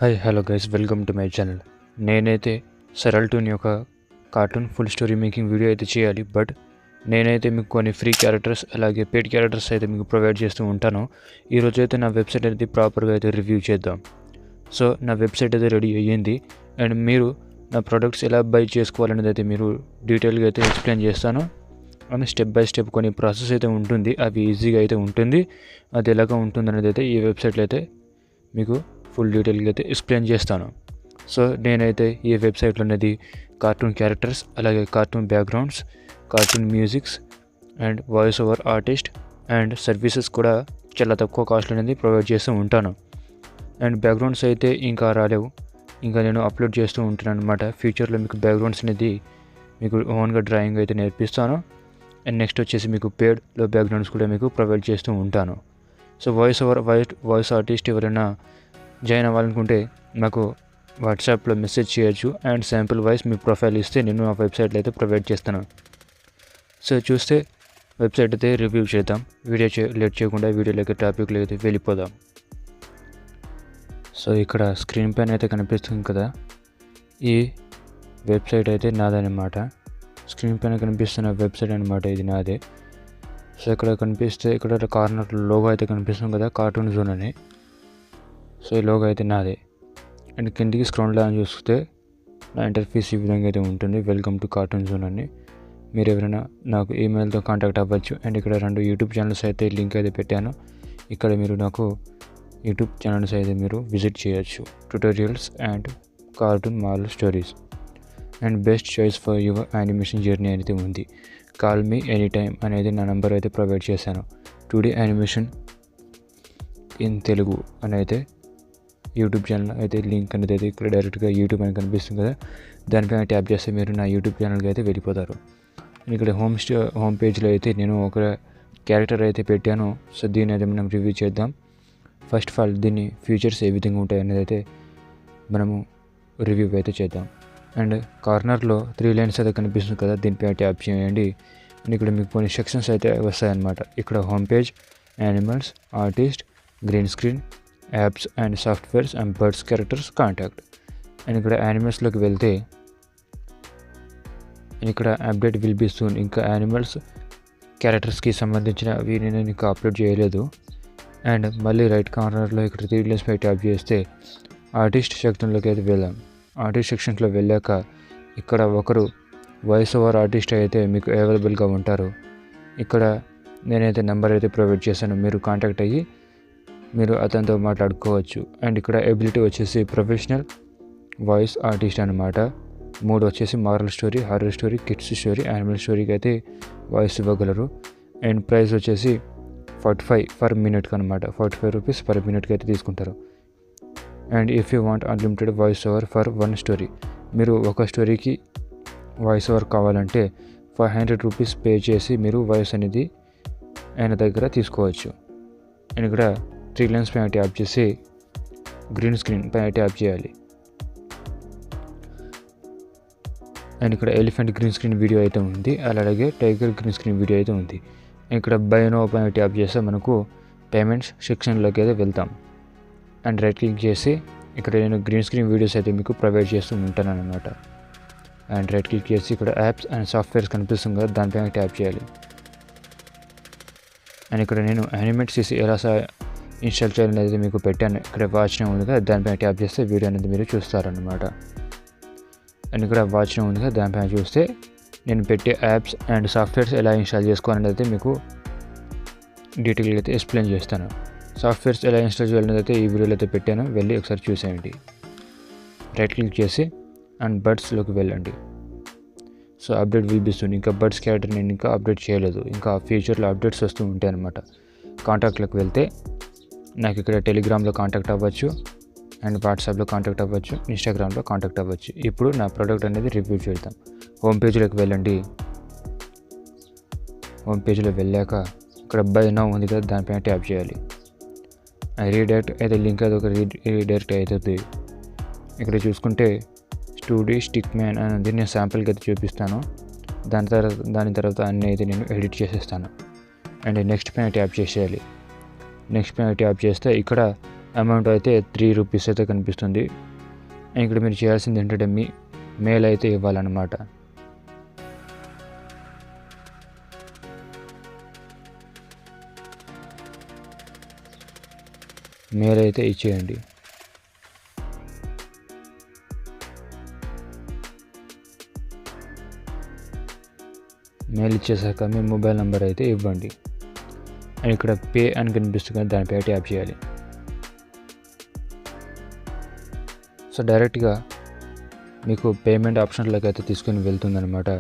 Hi hello guys, welcome to my channel. నేనైతే Saral toon యొక్క cartoon full story making video అయితే చేయాలి. But నేనైతే మీకు కొన్ని ఫ్రీ క్యారెక్టర్స్ అలాగే పెయిడ్ క్యారెక్టర్స్ అయితే మీకు ప్రొవైడ్ చేస్తూ ఉంటాను. ఈరోజు అయితే నా వెబ్సైట్ అయితే ప్రాపర్గా అయితే రివ్యూ చేద్దాం. సో నా వెబ్సైట్ అయితే రెడీ అయ్యింది అండ్ మీరు నా ప్రోడక్ట్స్ ఎలా బై చేసుకోవాలనేది అయితే మీరు డీటెయిల్గా అయితే ఎక్స్ప్లెయిన్ చేస్తాను. అండ్ స్టెప్ బై స్టెప్ కొన్ని ప్రాసెస్ అయితే ఉంటుంది, అవి ఈజీగా అయితే ఉంటుంది. అది ఎలాగ ఉంటుంది అనేది అయితే ఈ వెబ్సైట్లో అయితే మీకు ఫుల్ డీటెయిల్గా అయితే ఎక్స్ప్లెయిన్ చేస్తాను. సో నేనైతే ఈ వెబ్సైట్లో అనేది కార్టూన్ క్యారెక్టర్స్ అలాగే cartoon backgrounds, cartoon musics and voice over artist and services కూడా చాలా తక్కువ కాస్ట్ అనేది ప్రొవైడ్ చేస్తూ ఉంటాను. అండ్ బ్యాక్గ్రౌండ్స్ అయితే ఇంకా రాలేవు, ఇంకా నేను అప్లోడ్ చేస్తూ ఉంటాను అనమాట. ఫ్యూచర్లో మీకు బ్యాక్గ్రౌండ్స్ అనేది మీకు ఓన్గా డ్రాయింగ్ అయితే నేర్పిస్తాను. అండ్ నెక్స్ట్ వచ్చేసి మీకు పేడ్లో బ్యాక్గ్రౌండ్స్ కూడా మీకు ప్రొవైడ్ చేస్తూ ఉంటాను. సో వాయిస్ ఆర్టిస్ట్ ఎవరైనా జాయిన్ అవ్వాలనుకుంటే నాకు వాట్సాప్లో మెసేజ్ చేయొచ్చు and sample voice me profile ఇస్తే నేను ఆ వెబ్సైట్లో అయితే ప్రొవైడ్ చేస్తాను. సో చూస్తే వెబ్సైట్ అయితే రివ్యూ చేద్దాం. లేట్ చేయకుండా వీడియోలోకి టాపిక్లో అయితే వెళ్ళిపోదాం. సో ఇక్కడ స్క్రీన్ పైన అయితే కనిపిస్తుంది కదా, ఈ వెబ్సైట్ అయితే నాదనమాట. స్క్రీన్ పైన కనిపిస్తున్న వెబ్సైట్ అనమాట, ఇది నాదే. సో ఇక్కడ కనిపిస్తే ఇక్కడ కార్నర్ లోగో అయితే కనిపిస్తుంది కదా, కార్టూన్ జోన్ అని. సో ఈ లోగో అయితే నాదే. అండ్ కిందికి స్క్రోల్ డౌన్ చూస్తే నా ఇంటర్ఫేస్ ఈ విధంగా అయితే ఉంటుంది, వెల్కమ్ టు కార్టూన్ జోన్ అని. మీరు ఎవరైనా నాకు ఈమెయిల్తో కాంటాక్ట్ అవ్వచ్చు. అండ్ ఇక్కడ 2 యూట్యూబ్ ఛానల్స్ అయితే లింక్ అయితే పెట్టాను. ఇక్కడ మీరు నాకు యూట్యూబ్ ఛానల్స్ అయితే మీరు విజిట్ చేయొచ్చు. Tutorials and cartoon mall stories and best choice for your animation journey అనేది ఉంది. కాల్ మీ ఎనీ టైమ్ అనేది నా నెంబర్ అయితే ప్రొవైడ్ చేశాను. 2D యానిమేషన్ ఇన్ తెలుగు అని అయితే యూట్యూబ్ ఛానల్ అయితే లింక్ అనేది అయితే ఇక్కడ డైరెక్ట్గా యూట్యూబ్ అని కనిపిస్తుంది కదా, దానిపైన ట్యాప్ చేస్తే మీరు నా యూట్యూబ్ ఛానల్కి అయితే వెళ్ళిపోతారు. ఇక్కడ హోమ్ పేజ్లో అయితే నేను ఒక క్యారెక్టర్ అయితే పెట్టాను. సో దీన్ని అయితే మనం రివ్యూ చేద్దాం. ఫస్ట్ ఆఫ్ ఆల్ దీన్ని ఫీచర్స్ ఏ విధంగా ఉంటాయి అనేది అయితే మనము రివ్యూ అయితే చేద్దాం. అండ్ కార్నర్లో 3 లైన్స్ అయితే కనిపిస్తుంది కదా, దీనిపైన ట్యాప్ చేయండి. అండ్ ఇక్కడ మీకు కొన్ని సెక్షన్స్ అయితే వస్తాయన్నమాట. ఇక్కడ home page, animals, artist, green screen, apps and softwares and birds characters contact. And ఇక్కడ యానిమల్స్లోకి వెళ్తే ఇక్కడ అప్డేట్ విల్ బి సూన్. ఇంకా యానిమల్స్ క్యారెక్టర్స్కి సంబంధించినవి నేను ఇంకా అప్లోడ్ చేయలేదు. అండ్ మళ్ళీ రైట్ కార్నర్లో ఇక్కడ 3 లైన్స్ పై ట్యాప్ చేస్తే ఆర్టిస్ట్ సెక్షన్లోకి అయితే వెళ్దాం. ఆర్టిస్ట్ సెక్షన్స్లో వెళ్ళాక ఇక్కడ ఒకరు వాయిస్ ఓవర్ ఆర్టిస్ట్ అయితే మీకు అవైలబుల్గా ఉంటారు. ఇక్కడ నేనైతే నెంబర్ అయితే ప్రొవైడ్ చేశాను, మీరు కాంటాక్ట్ అయ్యి మీరు అతనితో మాట్లాడుకోవచ్చు. అండ్ ఇక్కడ ఎబిలిటీ వచ్చేసి ప్రొఫెషనల్ వాయిస్ ఆర్టిస్ట్ అనమాట. 3 వచ్చేసి moral story, horror story, kids story, animal స్టోరీకి అయితే వాయిస్ ఇవ్వగలరు. అండ్ ప్రైస్ వచ్చేసి 45 పర్ మినిట్కి అనమాట. 45 రూపీస్ పర్ మినిట్కి అయితే తీసుకుంటారు. And if you want unlimited voice over for 1 story, మీరు ఒక స్టోరీకి వాయిస్ ఓవర్ కావాలంటే 500 రూపీస్ పే చేసి మీరు వాయిస్ అనేది ఆయన దగ్గర తీసుకోవచ్చు. అండ్ ఇక్కడ 3 లైన్స్ పైన ట్యాప్ చేసి గ్రీన్ స్క్రీన్ పైన ట్యాప్ చేయాలి. అండ్ ఇక్కడ ఎలిఫెంట్ గ్రీన్ స్క్రీన్ వీడియో అయితే ఉంది, అలాగే టైగర్ గ్రీన్ స్క్రీన్ వీడియో అయితే ఉంది. ఇక్కడ బై నౌ పైన ట్యాప్ చేస్తే మనకు పేమెంట్స్ సెక్షన్లోకి అయితే వెళ్తాం. అండ్ రైట్ క్లిక్ చేసి ఇక్కడ నేను గ్రీన్ స్క్రీన్ వీడియోస్ అయితే మీకు ప్రొవైడ్ చేస్తూ ఉంటాను అనమాట. అండ్ రైట్ క్లిక్ చేసి ఇక్కడ యాప్స్ అండ్ సాఫ్ట్వేర్స్ కనిపిస్తుంది కదా, దానిపైన ట్యాప్ చేయాలి. అండ్ ఇక్కడ నేను యానిమేట్ చేసి ఎలా ఇన్స్టాల్ చేయాలనేది మీకు పెట్టాను. ఇక్కడ వాచ్ నౌ ఉంది కదా, దానిపైన ట్యాప్ చేస్తే వీడియో అనేది మీరు చూస్తారనమాట. అండ్ ఇక్కడ వాచ్ నౌ ఉంది కదా, దానిపైన చూస్తే నేను పెట్టే యాప్స్ అండ్ సాఫ్ట్వేర్స్ ఎలా ఇన్స్టాల్ చేసుకోవాలనేది అయితే మీకు డీటెయిల్గా అయితే ఎక్స్ప్లెయిన్ చేస్తాను. సాఫ్ట్వేర్స్ ఎలా ఇన్స్టాల్ చేయాలనేది అయితే ఈ వీడియోలో అయితే పెట్టాను, వెళ్ళి ఒకసారి చూసేయండి. రైట్ క్లిక్ చేసి అండ్ బర్డ్స్లోకి వెళ్ళండి. So update will be soon. ఇంకా బర్డ్స్ క్యారెక్టర్ నేను ఇంకా అప్డేట్ చేయలేదు, ఇంకా ఫ్యూచర్లో అప్డేట్స్ వస్తూ ఉంటాయి అనమాట. కాంటాక్ట్లోకి వెళ్తే నాకు ఇక్కడ టెలిగ్రామ్లో కాంటాక్ట్ అవ్వచ్చు అండ్ వాట్సాప్లో కాంటాక్ట్ అవ్వచ్చు, ఇన్స్టాగ్రామ్లో కాంటాక్ట్ అవ్వచ్చు. ఇప్పుడు నా ప్రోడక్ట్ అనేది రివ్యూ చేద్దాం. హోమ్ పేజ్లోకి వెళ్ళండి. హోమ్ పేజ్లో వెళ్ళాక ఇక్కడ బై నౌ ఉంది కదా, దానిపైన ట్యాప్ చేయాలి. రీడైరెక్ట్ అయితే లింక్ అది ఒక రీడైరెక్ట్ అవుతుంది. ఇక్కడ చూసుకుంటే 2D స్టిక్ మ్యాన్ అనేది నేను శాంపుల్కి అయితే చూపిస్తాను. దాని తర్వాత అన్నీ అయితే నేను ఎడిట్ చేసేస్తాను. అండ్ నెక్స్ట్ పైన ట్యాప్ చేసేయాలి. నెక్స్ట్ పైన ట్యాప్ చేస్తే ఇక్కడ అమౌంట్ అయితే 3 రూపీస్ అయితే కనిపిస్తుంది. ఇక్కడ మీరు చేయాల్సింది ఏంటంటే మీ మెయిల్ అయితే ఇవ్వాలన్నమాట. మెయిల్ అయితే ఇచ్చేయండి. మెయిల్ ఇచ్చేసాక మీ మొబైల్ నెంబర్ అయితే ఇవ్వండి. అండ్ ఇక్కడ పే అని కనిపిస్తుంది, దానిపై ట్యాప్ చేయాలి. సో డైరెక్ట్గా మీకు పేమెంట్ ఆప్షన్లోకి అయితే తీసుకుని వెళ్తుందన్నమాట.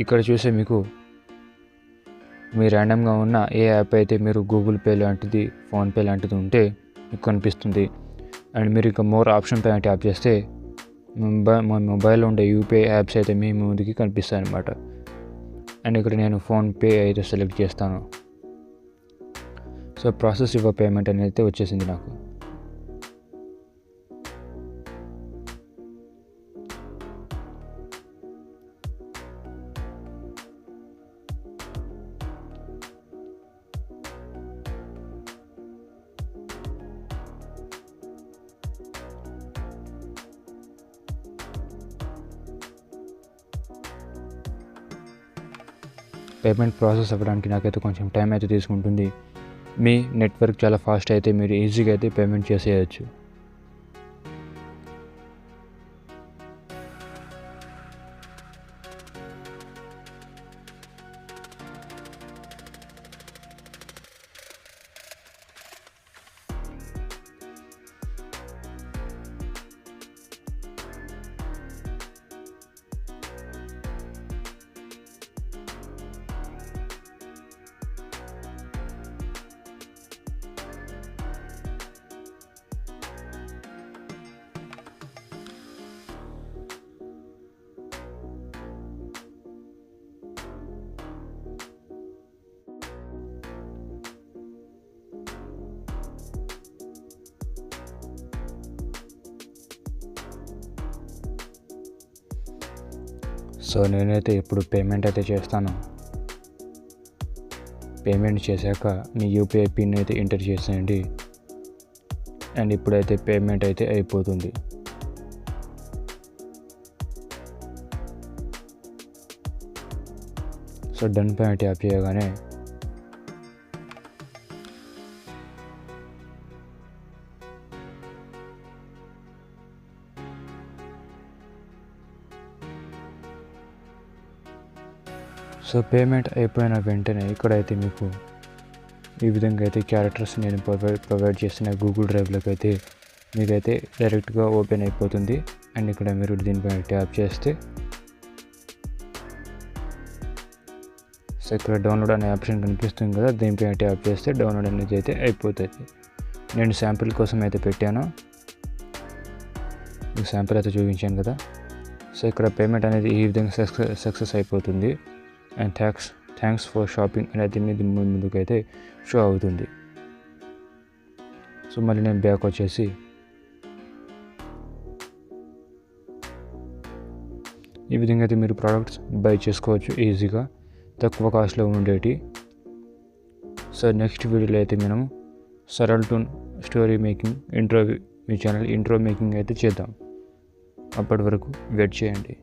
ఇక్కడ చూసే మీకు మీ ర్యాండమ్గా ఉన్న ఏ యాప్ అయితే మీరు గూగుల్ పే లాంటిది, ఫోన్పే లాంటిది ఉంటే మీకు కనిపిస్తుంది. అండ్ మీరు ఇక మోర్ ఆప్షన్ పైన ట్యాప్ చేస్తే మా మొబైల్లో ఉండే యూపీఐ యాప్స్ అయితే మీ ముందుకి కనిపిస్తాయి అన్నమాట. అండ్ ఇక్కడ నేను ఫోన్పే అయితే సెలెక్ట్ చేస్తాను. సో ప్రాసెస్ యువర్ పేమెంట్ అనేది అయితే వచ్చేసింది నాకు. పేమెంట్ ప్రాసెస్ అవ్వడానికి నాకైతే కొంచెం టైం అయితే తీసుకుంటుంది. మీ నెట్వర్క్ చాలా ఫాస్ట్ అయితే మీరు ఈజీగా అయితే పేమెంట్ చేసేయచ్చు. సో నేనైతే ఇప్పుడు పేమెంట్ అయితే చేస్తాను. పేమెంట్ చేశాక మీ యూపీఐ పిన్ అయితే ఎంటర్ చేసేయండి. అండ్ ఇప్పుడైతే పేమెంట్ అయితే అయిపోతుంది. సో డన్ పైన ట్యాప్ చేయగానే సో పేమెంట్ అయిపోయిన వెంటనే ఇక్కడైతే మీకు ఈ విధంగా అయితే క్యారెక్టర్స్ నేను ప్రొవైడ్ చేసిన గూగుల్ డ్రైవ్లోకి అయితే మీకైతే డైరెక్ట్గా ఓపెన్ అయిపోతుంది. అండ్ ఇక్కడ మీరు దీనిపైన ట్యాప్ చేస్తే సో ఇక్కడ డౌన్లోడ్ అనే ఆప్షన్ కనిపిస్తుంది కదా, దీనిపైన ట్యాప్ చేస్తే డౌన్లోడ్ అనేది అయితే అయిపోతుంది. నేను శాంపిల్ కోసం అయితే పెట్టాను, మీకు శాంపిల్ అయితే చూపించాను కదా. సో ఇక్కడ పేమెంట్ అనేది ఈ విధంగా సక్సెస్ అయిపోతుంది. అండ్ థ్యాంక్స్ ఫర్ షాపింగ్ అనేది మీ ముందుకైతే షో అవుతుంది. సో మళ్ళీ నేను బ్యాక్ వచ్చేసి ఈ విధంగా అయితే మీరు ప్రోడక్ట్స్ బై చేసుకోవచ్చు ఈజీగా, తక్కువ కాస్ట్లో ఉండేటి. సో నెక్స్ట్ వీడియోలో అయితే మనం Saral toon story making me channel intro making అయితే చేద్దాం. అప్పటి వరకు వెయిట్ చేయండి.